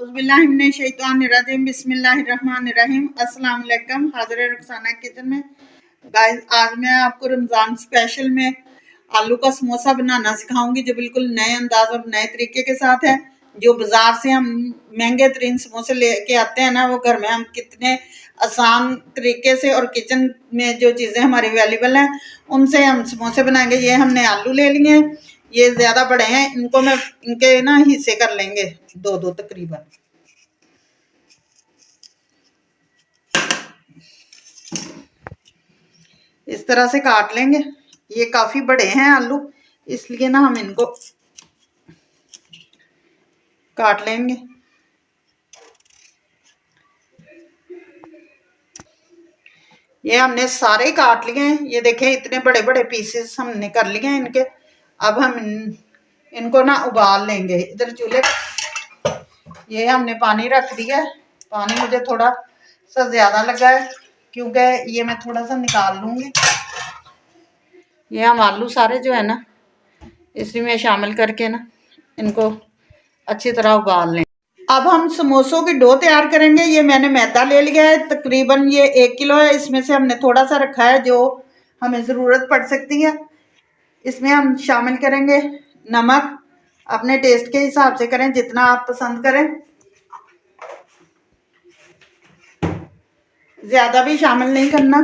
औज़ुबिल्लाहिमिनश्शैतानिर्रजीम बिस्मिल्लाहिर्रहमानिर्रहीम। अस्सलाम वालेकुम। हाज़िर है रुखसाना किचन में। गाइस, आज मैं आपको रमज़ान स्पेशल में आलू का समोसा बनाना सिखाऊंगी, जो बिल्कुल नए अंदाज और नए तरीके के साथ है। जो बाजार से हम महंगे तरीन समोसे लेके आते हैं ना, वो घर में हम कितने आसान तरीके से और किचन में जो चीज़ें हमारी अवेलेबल हैं उनसे हम समोसे बनाएंगे। ये हमने आलू ले लिए हैं, ये ज़्यादा बड़े हैं, इनको मैं इनके ना हिस्से कर लेंगे, दो दो तकरीबन। इस तरह से काट लेंगे। ये काफ़ी बड़े हैं आलू, इसलिए ना हम इनको काट लेंगे। ये हमने सारे काट लिए हैं। ये देखें, इतने बड़े बड़े पीसेस हमने कर लिए हैं इनके। अब हम इनको ना उबाल लेंगे। इधर चूल्हे ये हमने पानी रख दिया है। पानी मुझे थोड़ा सा ज़्यादा लगा है, क्योंकि ये मैं थोड़ा सा निकाल लूँगी। ये हम आलू सारे जो है ना इसी में शामिल करके ना इनको अच्छी तरह उबाल लें। अब हम समोसों की डो तैयार करेंगे। ये मैंने मैदा ले लिया है, तकरीबन ये 1 किलो है। इसमें से हमने थोड़ा सा रखा है जो हमें ज़रूरत पड़ सकती है। इसमें हम शामिल करेंगे नमक, अपने टेस्ट के हिसाब से करें, जितना आप पसंद करें। ज़्यादा भी शामिल नहीं करना।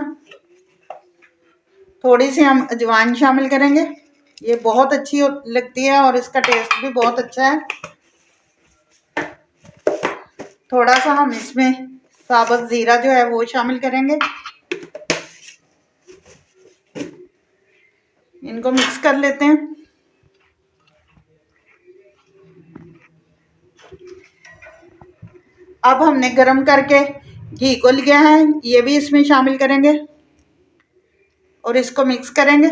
थोड़ी सी हम अजवाइन शामिल करेंगे, ये बहुत अच्छी लगती है और इसका टेस्ट भी बहुत अच्छा है। थोड़ा सा हम इसमें साबुत ज़ीरा जो है वो शामिल करेंगे। इनको मिक्स कर लेते हैं। अब हमने गरम करके घी को लिया है, ये भी इसमें शामिल करेंगे और इसको मिक्स करेंगे।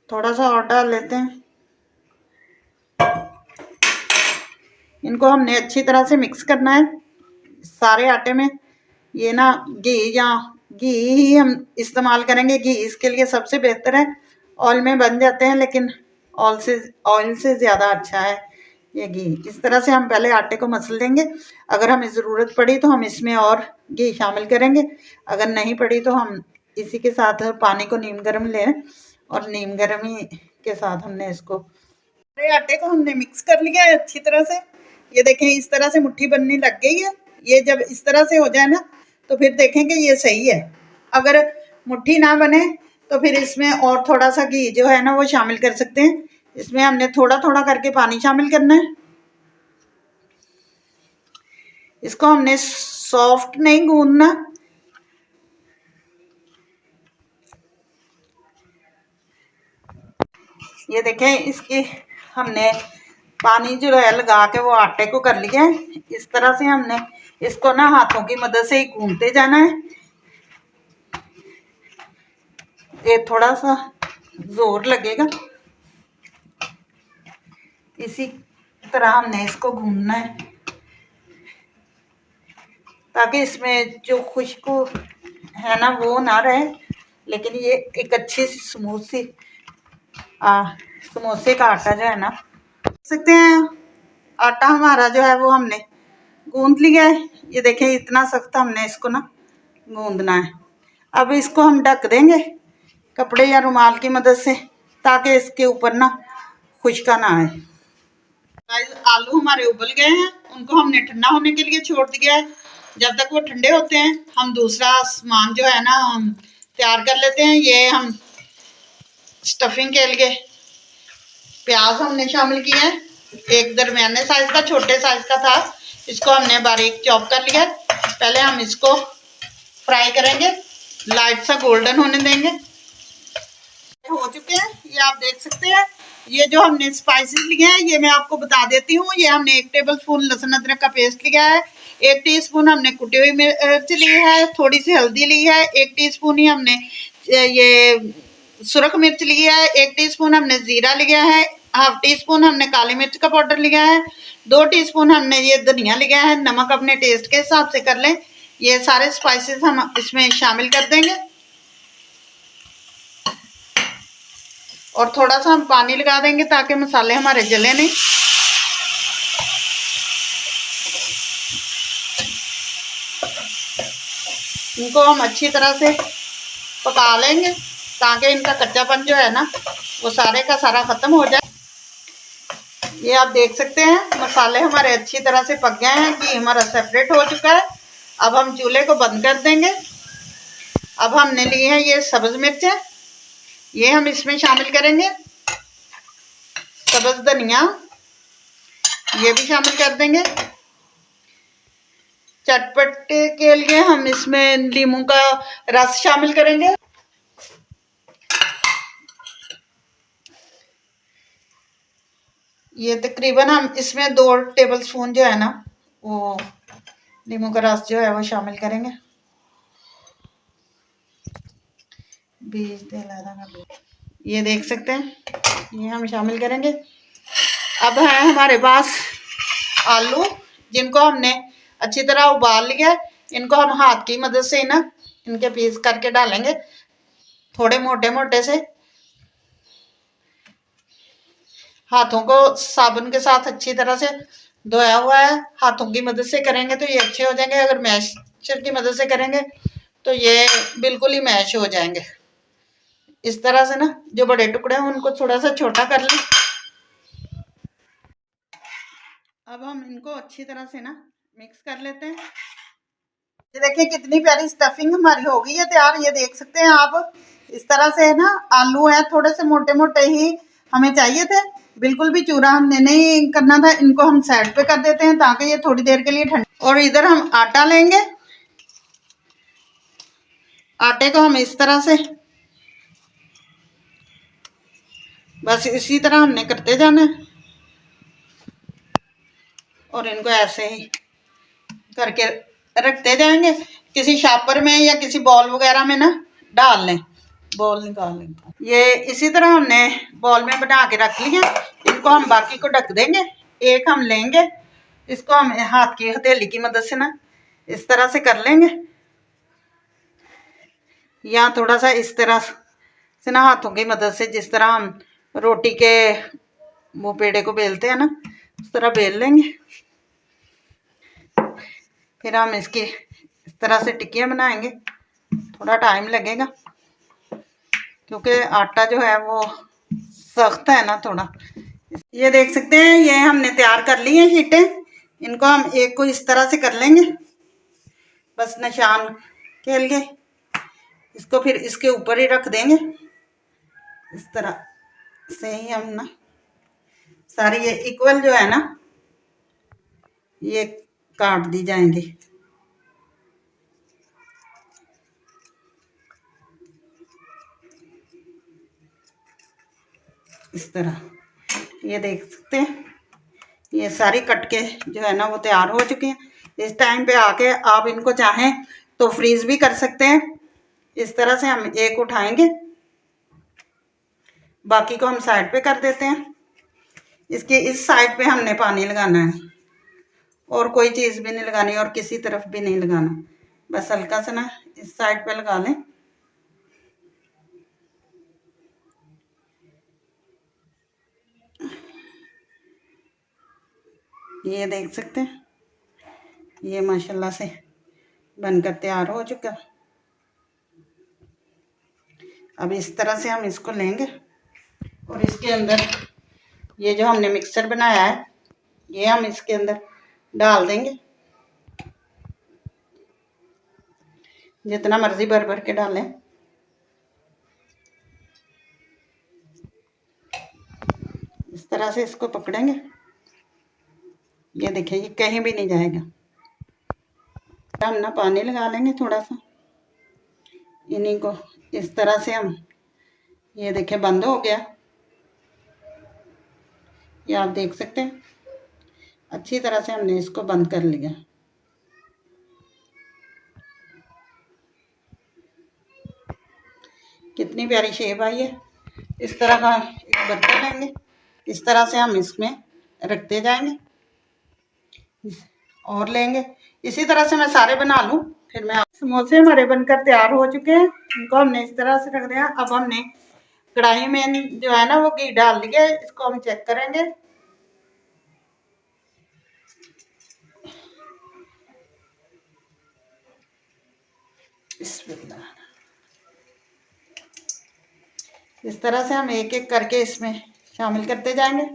थोड़ा सा और डाल लेते हैं। इनको हमने अच्छी तरह से मिक्स करना है सारे आटे में। ये ना घी ही हम इस्तेमाल करेंगे। घी इसके लिए सबसे बेहतर है। ऑयल में बन जाते हैं, लेकिन ऑयल से ज़्यादा अच्छा है ये घी। इस तरह से हम पहले आटे को मसल लेंगे। अगर हमें ज़रूरत पड़ी तो हम इसमें और घी शामिल करेंगे, अगर नहीं पड़ी तो हम इसी के साथ पानी को नीम गर्म लें और नीम गर्मी के साथ हमने इसको सारे आटे को हमने मिक्स कर लिया है अच्छी तरह से। ये देखें, इस तरह से मुट्ठी बनने लग गई है। ये जब इस तरह से हो जाए ना तो फिर देखेंगे ये सही है। अगर मुट्ठी ना बने तो फिर इसमें और थोड़ा सा घी जो है ना वो शामिल कर सकते हैं। इसमें हमने थोड़ा थोड़ा करके पानी शामिल करना है। इसको हमने सॉफ्ट नहीं गूंदना। ये देखें, इसकी हमने पानी जो है लगा के वो आटे को कर लिया है। इस तरह से हमने इसको ना हाथों की मदद से ही गूंदते जाना है। ये थोड़ा सा जोर लगेगा, इसी तरह हमने इसको गूंदना है ताकि इसमें जो खुशबू है ना वो ना रहे, लेकिन ये एक अच्छी सी स्मूथ सी समोसे का आटा जो है ना, देख सकते हैं आटा हमारा जो है वो हमने गूंद लिया है। ये देखें, इतना सख्त हमने इसको ना गूंदना है। अब इसको हम ढक देंगे कपड़े या रुमाल की मदद से, ताकि इसके ऊपर ना खुशका ना आए। आलू हमारे उबल गए हैं, उनको हमने ठंडा होने के लिए छोड़ दिया है। जब तक वो ठंडे होते हैं हम दूसरा सामान जो है ना हम तैयार कर लेते हैं। ये हम स्टफिंग के लिए प्याज हमने शामिल किया है। एक दरमियाने साइज का, छोटे साइज का था, इसको हमने बारीक चॉप कर लिया। पहले हम इसको फ्राई करेंगे, लाइट सा गोल्डन होने देंगे। हो चुके हैं, ये आप देख सकते हैं। ये जो हमने स्पाइसेस लिए हैं ये मैं आपको बता देती हूँ। ये हमने 1 टेबल स्पून लहसुन अदरक का पेस्ट लिया है, 1 टीस्पून हमने कुटी हुई मिर्च ली है, थोड़ी सी हल्दी ली है, 1 टीस्पून ही हमने ये सुरख मिर्च ली है, 1 टीस्पून हमने जीरा लिया है, हाफ टीस्पून हमने काली मिर्च का पाउडर लिया है, 2 टीस्पून हमने ये धनिया लिया है। नमक अपने टेस्ट के हिसाब से कर लें। ये सारे स्पाइसेस हम इसमें शामिल कर देंगे और थोड़ा सा हम पानी लगा देंगे ताकि मसाले हमारे जले नहीं। इनको हम अच्छी तरह से पका लेंगे ताकि इनका कच्चापन जो है ना वो सारे का सारा ख़त्म हो जाए। ये आप देख सकते हैं मसाले हमारे अच्छी तरह से पक गए हैं, घी हमारा सेपरेट हो चुका है। अब हम चूल्हे को बंद कर देंगे। अब हमने लिए हैं ये सब्ज़ मिर्चें, ये हम इसमें शामिल करेंगे। सब्ज़ धनिया ये भी शामिल कर देंगे। चटपटे के लिए हम इसमें नींबू का रस शामिल करेंगे। ये तकरीबन हम इसमें 2 टेबलस्पून जो है ना वो नींबू का रस जो है वो शामिल करेंगे। ये देख सकते हैं ये हम शामिल करेंगे। अब है हमारे पास आलू, जिनको हमने अच्छी तरह उबाल लिया। इनको हम हाथ की मदद से ना इनके पीस करके डालेंगे, थोड़े मोटे मोटे से। हाथों को साबुन के साथ अच्छी तरह से धोया हुआ है, हाथों की मदद से करेंगे तो ये अच्छे हो जाएंगे। अगर मैशर की मदद से करेंगे तो ये बिल्कुल ही मैश हो जाएंगे। इस तरह से ना जो बड़े टुकड़े हैं उनको थोड़ा सा छोटा कर लें। अब हम इनको अच्छी तरह से ना मिक्स कर लेते हैं। ये देखिए कितनी प्यारी स्टफिंग हमारी हो गई है तैयार। ये देख सकते हैं आप, इस तरह से है ना। आलू है थोड़े से मोटे मोटे ही हमें चाहिए थे, बिल्कुल भी चूरा हमने नहीं करना था। इनको हम साइड पे कर देते हैं ताकि ये थोड़ी देर के लिए ठंडा। और इधर हम आटा लेंगे, आटे को हम इस तरह से बस इसी तरह हमने करते जाना है और इनको ऐसे ही करके रखते जाएंगे। किसी शापर में या किसी बॉल वगैरह में ना डाल लें, बॉल निकाल लें। ये इसी तरह हमने बॉल में बना के रख लिया। इनको हम बाकी को ढक देंगे। एक हम लेंगे, इसको हम हाथ की हथेली की मदद से ना इस तरह से कर लेंगे, या थोड़ा सा इस तरह से ना हाथों की मदद से, जिस तरह हम रोटी के वो पेड़े को बेलते हैं ना उस तरह बेल लेंगे। फिर हम इसकी इस तरह से टिक्कियाँ बनाएंगे। थोड़ा टाइम लगेगा क्योंकि आटा जो है वो सख्त है ना थोड़ा। ये देख सकते हैं ये हमने तैयार कर ली हैं शीटें। इनको हम एक को इस तरह से कर लेंगे बस निशान के लिए। इसको फिर इसके ऊपर ही रख देंगे। इस तरह से ही हम ना सारी ये इक्वल जो है ना ये काट दी जाएंगी। इस तरह ये देख सकते हैं ये सारी कट के जो है ना वो तैयार हो चुकी हैं। इस टाइम पे आके आप इनको चाहें तो फ्रीज भी कर सकते हैं। इस तरह से हम एक उठाएंगे, बाकी को हम साइड पे कर देते हैं। इसके इस साइड पे हमने पानी लगाना है और कोई चीज़ भी नहीं लगानी और किसी तरफ भी नहीं लगाना, बस हल्का सा ना इस साइड पे लगा लें। ये देख सकते हैं ये माशाल्लाह से बनकर तैयार हो चुका। अब इस तरह से हम इसको लेंगे और इसके अंदर ये जो हमने मिक्सचर बनाया है ये हम इसके अंदर डाल देंगे। जितना मर्जी भर भर के डालें। इस तरह से इसको पकड़ेंगे। ये देखिए ये कहीं भी नहीं जाएगा। हम ना पानी लगा लेंगे थोड़ा सा, इन्हीं को इस तरह से हम, ये देखिए बंद हो गया। ये आप देख सकते हैं अच्छी तरह से हमने इसको बंद कर लिया। कितनी प्यारी शेप आई है। इस तरह का एक बर्तन लेंगे, इस तरह से हम इसमें रखते जाएंगे और लेंगे। इसी तरह से मैं सारे बना लूँ फिर मैं। समोसे हमारे बनकर तैयार हो चुके हैं। इनको हमने इस तरह से रख दिया। अब हमने कढ़ाई में जो है ना वो घी डाल दिया है। इसको हम चेक करेंगे। बिस्मिल्लाह। इस तरह से हम एक एक करके इसमें शामिल करते जाएंगे।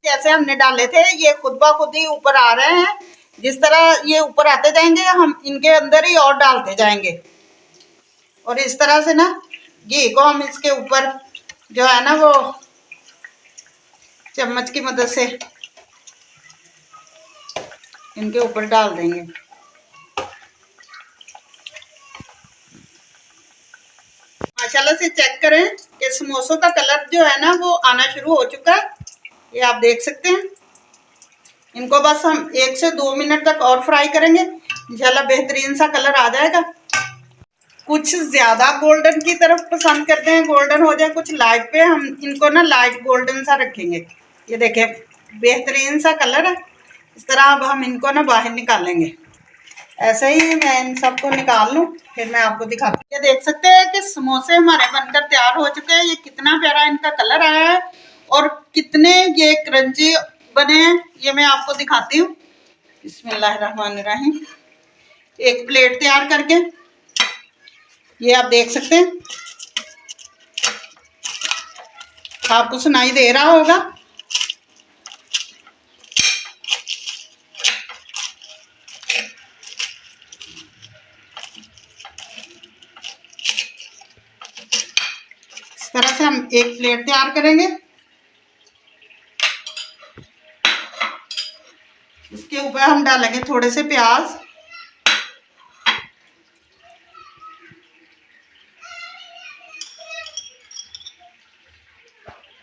जैसे हमने डाले थे ये खुद ब खुद ही ऊपर आ रहे हैं। जिस तरह ये ऊपर आते जाएंगे हम इनके अंदर ही और डालते जाएंगे। और इस तरह से ना घी को हम इसके ऊपर जो है ना वो चम्मच की मदद से इनके ऊपर डाल देंगे। माशाल्लाह से चेक करें कि समोसों का कलर जो है ना वो आना शुरू हो चुका है। ये आप देख सकते हैं। इनको बस हम 1 से 2 मिनट तक और फ्राई करेंगे, इंशाल्लाह बेहतरीन सा कलर आ जाएगा। कुछ ज़्यादा गोल्डन की तरफ पसंद करते हैं, गोल्डन हो जाए कुछ लाइट पे, हम इनको ना लाइट गोल्डन सा रखेंगे। ये देखें बेहतरीन सा कलर है। इस तरह अब हम इनको ना बाहर निकालेंगे। ऐसे ही मैं इन सबको निकाल लूँ फिर मैं आपको दिखाती हूँ। ये देख सकते हैं कि समोसे हमारे बनकर तैयार हो चुके हैं। ये कितना प्यारा इनका कलर आया है और कितने ये क्रंची बने हैं ये मैं आपको दिखाती हूँ। बिस्मिल्लाहिर्रहमानिर्रहीम। एक प्लेट तैयार करके ये आप देख सकते हैं, आपको सुनाई दे रहा होगा। इस तरह से हम एक प्लेट तैयार करेंगे। इसके ऊपर हम डालेंगे थोड़े से प्याज,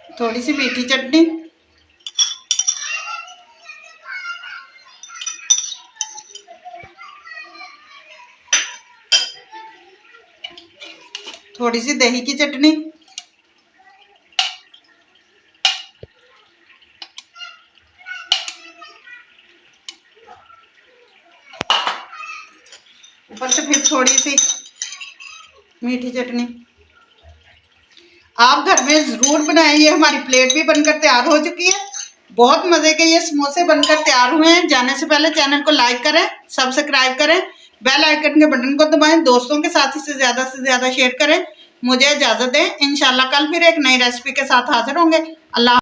थोड़ी सी मीठी चटनी, थोड़ी सी दही की चटनी, ऊपर से फिर थोड़ी सी मीठी चटनी। आप घर में ज़रूर बनाएं। ये हमारी प्लेट भी बनकर तैयार हो चुकी है। बहुत मज़े के ये समोसे बनकर तैयार हुए हैं। जाने से पहले चैनल को लाइक करें, सब्सक्राइब करें, बेल आइकन के बटन को दबाएं, दोस्तों के साथ इसे ज़्यादा से ज़्यादा शेयर करें। मुझे इजाज़त दें। इंशाल्लाह कल फिर एक नई रेसिपी के साथ हाजिर होंगे। अल्लाह।